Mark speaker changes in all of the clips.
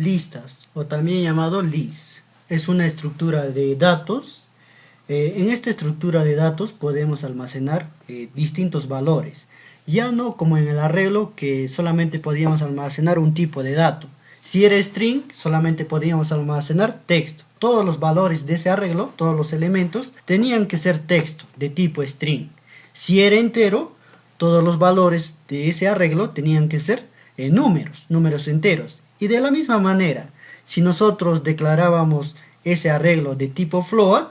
Speaker 1: listas o también llamado list. Es una estructura de datos. En esta estructura de datos podemos almacenar distintos valores. Ya no como en el arreglo que solamente podíamos almacenar un tipo de dato. Si era string, solamente podíamos almacenar texto. Todos los valores de ese arreglo, todos los elementos, tenían que ser texto de tipo string. Si era entero, todos los valores de ese arreglo tenían que ser números enteros. Y de la misma manera, si nosotros declarábamos ese arreglo de tipo float,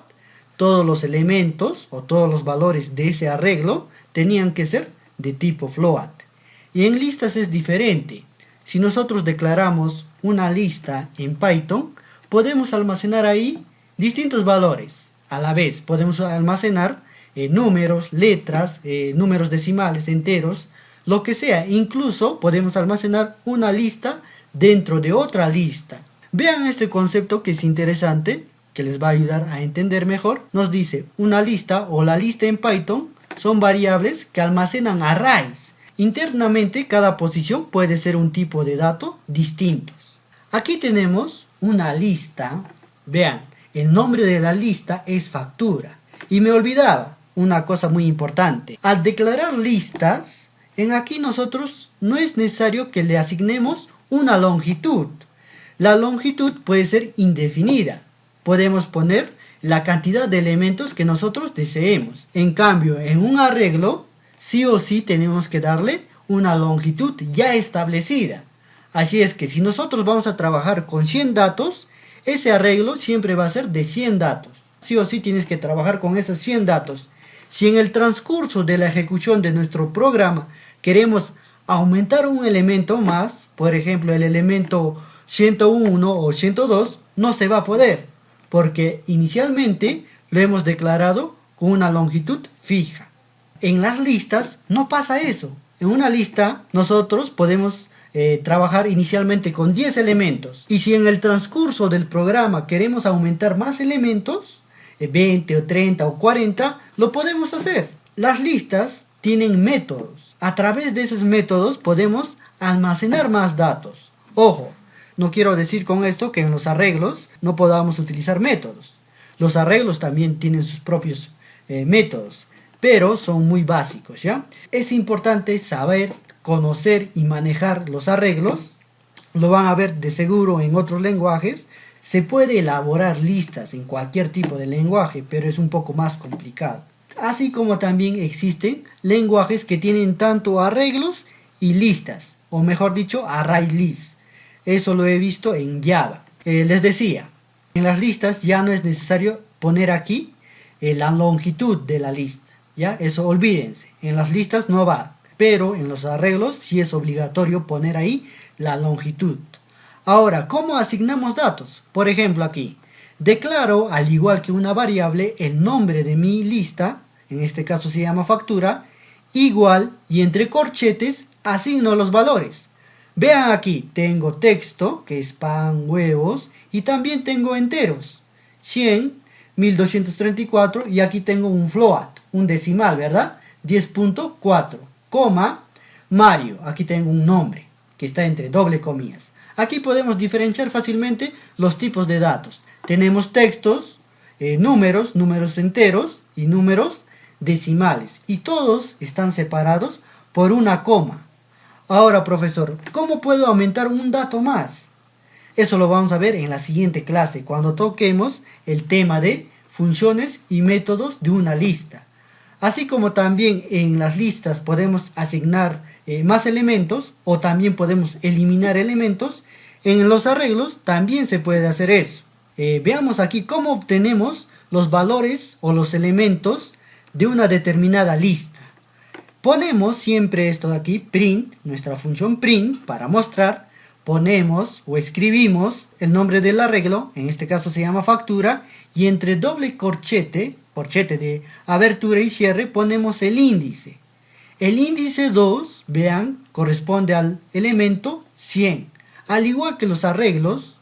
Speaker 1: todos los elementos o todos los valores de ese arreglo tenían que ser de tipo float. Y en listas es diferente. Si nosotros declaramos una lista en Python, podemos almacenar ahí distintos valores. A la vez podemos almacenar números, letras, números decimales, enteros, lo que sea. Incluso podemos almacenar una lista dentro de otra lista. Vean este concepto que es interesante, que les va a ayudar a entender mejor. Nos dice una lista o la lista en Python son variables que almacenan arrays. Internamente cada posición puede ser un tipo de dato distintos. Aquí tenemos una lista. Vean, el nombre de la lista es factura. Y me olvidaba una cosa muy importante. Al declarar listas, en aquí nosotros no es necesario que le asignemos una longitud. La longitud puede ser indefinida. Podemos poner la cantidad de elementos que nosotros deseemos. En cambio, en un arreglo, sí o sí tenemos que darle una longitud ya establecida. Así es que si nosotros vamos a trabajar con 100 datos, ese arreglo siempre va a ser de 100 datos. Sí o sí tienes que trabajar con esos 100 datos. Si en el transcurso de la ejecución de nuestro programa queremos aumentar un elemento más, por ejemplo el elemento 101 o 102, no se va a poder, porque inicialmente lo hemos declarado con una longitud fija. En las listas no pasa eso. En una lista nosotros podemos trabajar inicialmente con 10 elementos. Y si en el transcurso del programa queremos aumentar más elementos, 20 o 30 o 40, lo podemos hacer. Las listas tienen métodos. A través de esos métodos podemos almacenar más datos. Ojo, no quiero decir con esto que en los arreglos no podamos utilizar métodos. Los arreglos también tienen sus propios métodos, pero son muy básicos, ¿ya? Es importante saber, conocer y manejar los arreglos. Lo van a ver de seguro en otros lenguajes. Se puede elaborar listas en cualquier tipo de lenguaje, pero es un poco más complicado. Así como también existen lenguajes que tienen tanto arreglos y listas, o mejor dicho, array list. Eso lo he visto en Java. Les decía, en las listas ya no es necesario poner aquí la longitud de la lista. ¿Ya? Eso olvídense. En las listas no va. Pero en los arreglos sí es obligatorio poner ahí la longitud. Ahora, ¿cómo asignamos datos? Por ejemplo aquí, declaro al igual que una variable el nombre de mi lista, en este caso se llama factura, igual y entre corchetes asigno los valores. Vean aquí, tengo texto, que es pan, huevos, y también tengo enteros, 100, 1234, y aquí tengo un float, un decimal, ¿verdad? 10.4, coma, Mario, aquí tengo un nombre, que está entre doble comillas. Aquí podemos diferenciar fácilmente los tipos de datos. Tenemos textos, números enteros y números decimales, y todos están separados por una coma. Ahora, profesor, ¿cómo puedo aumentar un dato más? Eso lo vamos a ver en la siguiente clase, cuando toquemos el tema de funciones y métodos de una lista. Así como también en las listas podemos asignar más elementos o también podemos eliminar elementos, en los arreglos también se puede hacer eso. Veamos aquí cómo obtenemos los valores o los elementos de una determinada lista. Ponemos siempre esto de aquí, print, nuestra función print, para mostrar, ponemos o escribimos el nombre del arreglo, en este caso se llama factura, y entre doble corchete de abertura y cierre, ponemos el índice. El índice 2, vean, corresponde al elemento 100. Al igual que los arreglos,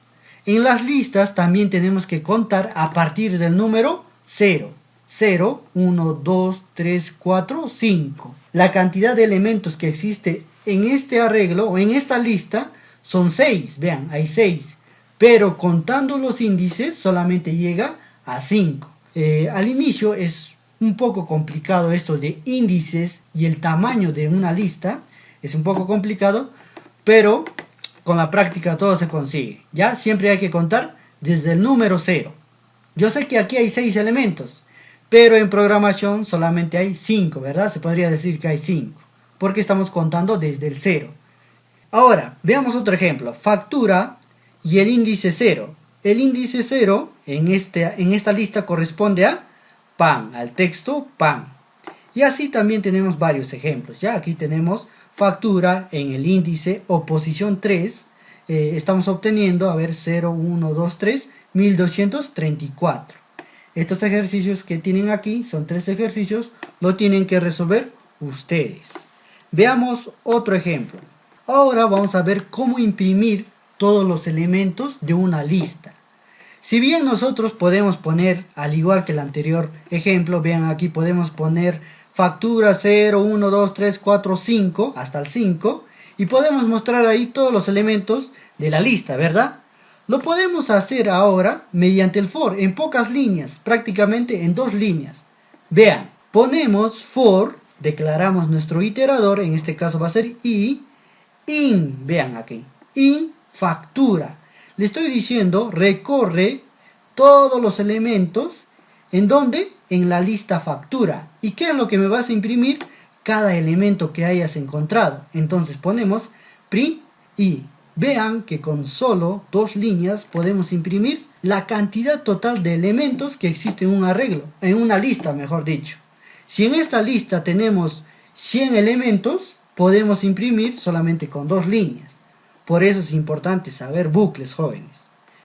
Speaker 1: en las listas también tenemos que contar a partir del número 0. 0, 1, 2, 3, 4, 5. La cantidad de elementos que existe en este arreglo o en esta lista son 6. Vean, hay 6. pero contando los índices solamente llega a 5. Al inicio es un poco complicado esto de índices y el tamaño de una lista, es un poco complicado, pero con la práctica todo se consigue. Ya siempre hay que contar desde el número 0. Yo sé que aquí hay 6 elementos, pero en programación solamente hay 5, ¿verdad? Se podría decir que hay 5, porque estamos contando desde el 0. Ahora, veamos otro ejemplo. Factura y el índice 0. El índice 0 en esta lista corresponde a pan, al texto pan. Y así también tenemos varios ejemplos. Ya aquí tenemos factura en el índice o posición 3. Estamos obteniendo, a ver, 0, 1, 2, 3, 1234. Estos ejercicios que tienen aquí son 3 ejercicios, lo tienen que resolver ustedes. Veamos otro ejemplo. Ahora vamos a ver cómo imprimir todos los elementos de una lista. Si bien nosotros podemos poner, al igual que el anterior ejemplo, vean aquí podemos poner factura 0, 1, 2, 3, 4, 5, hasta el 5, y podemos mostrar ahí todos los elementos de la lista, ¿verdad? Lo podemos hacer ahora mediante el for, en pocas líneas, prácticamente en 2 líneas. Vean, ponemos for, declaramos nuestro iterador, en este caso va a ser i, in, vean aquí, in factura. Le estoy diciendo, recorre todos los elementos, ¿en dónde? En la lista factura. ¿Y qué es lo que me vas a imprimir? Cada elemento que hayas encontrado. Entonces ponemos print i. Vean que con solo 2 líneas podemos imprimir la cantidad total de elementos que existe en un arreglo, en una lista, mejor dicho. Si en esta lista tenemos 100 elementos, podemos imprimir solamente con 2 líneas. Por eso es importante saber bucles, jóvenes.